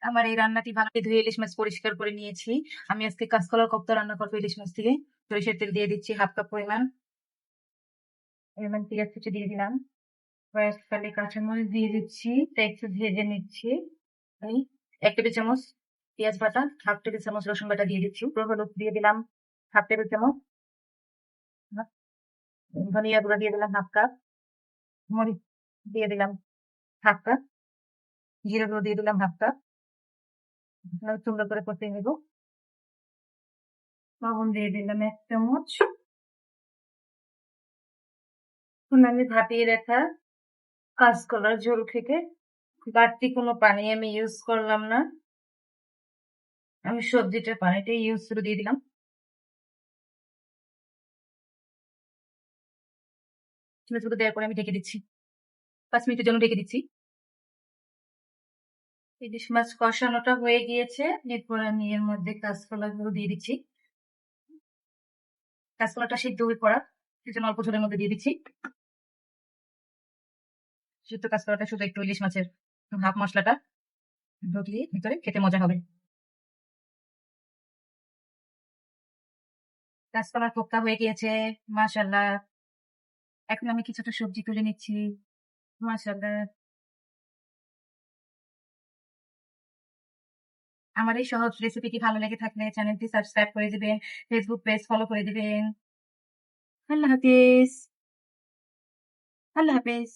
আমার এই রান্নাটি ভালো করে ধুয়ে ইলিশ মাছ পরিষ্কার করে নিয়েছি। আমি আজকে কাঁচকলার কোপ্তা রান্না করবো ইলিশ মাছ দিয়ে। সরিষার তেল দিয়ে দিচ্ছি 1/2 কাপ পরিমাণ। পেঁয়াজ কুচি দিয়ে দিলাম। কয়েকটা কাঁচামরিচ দিয়ে দিচ্ছি, তা একটু ভেজে নিচ্ছি। এই 1 টেবিল চামচ পেঁয়াজ বাটা, 1/2 টেবিল চামচ রসুন বাটা দিয়ে দিচ্ছি। উপর হলুদ দিয়ে দিলাম 1/2 টেবিল চামচ। ধনিয়া গুঁড়া দিয়ে দিলাম 1/2 কাপ। মরিচ দিয়ে দিলাম 1/2 কাপ। জিরা গুঁড়ো দিয়ে দিলাম 1/2 কাপ। সুন্দর করে কষিয়ে নেব। লবণ দিয়ে দিলাম 1 চামচ। এখন আমি ভাপিয়ে রাখা কাঁচকলার ঝোল থেকে বাড়তি কোনো পানি আমি ইউজ করলাম না। আমি সবজিটার পানিটাই ইউজ করে দিয়ে দিলাম। মাছগুলো দেওয়ার পরে আমি ঢেকে দিচ্ছি। 5 মিনিটের জন্য ঢেকে দিচ্ছি। ইলিশ মাছ কষানোটা হয়ে গিয়েছে। এরপর আমি এর মধ্যে কাঁচকলাগুলো দিয়ে দিচ্ছি। কাঁচকলাটা সিদ্ধ হয়ে পড়া, সেজন্য অল্প ঝোলের মধ্যে দিয়ে দিচ্ছি। সিদ্ধ কাঁচকলাটা শুধু একটু ইলিশ মাছের ভাপ মশলাটা ঢুকলে ভিতরে খেতে মজা হবে। কাঁচকলার কোপ্তা হয়ে গিয়েছে, মাশাআল্লাহ। এখন আমি কিছুটা সবজি তুলে নিচ্ছি, মাশাআল্লাহ। আমার এই সহজ রেসিপিটি ভালো লেগে থাকলে চ্যানেলটি সাবস্ক্রাইব করে দিবেন, ফেসবুক পেজ ফলো করে দিবেন। আল্লাহ হাফেজ। আল্লাহ হাফেজ।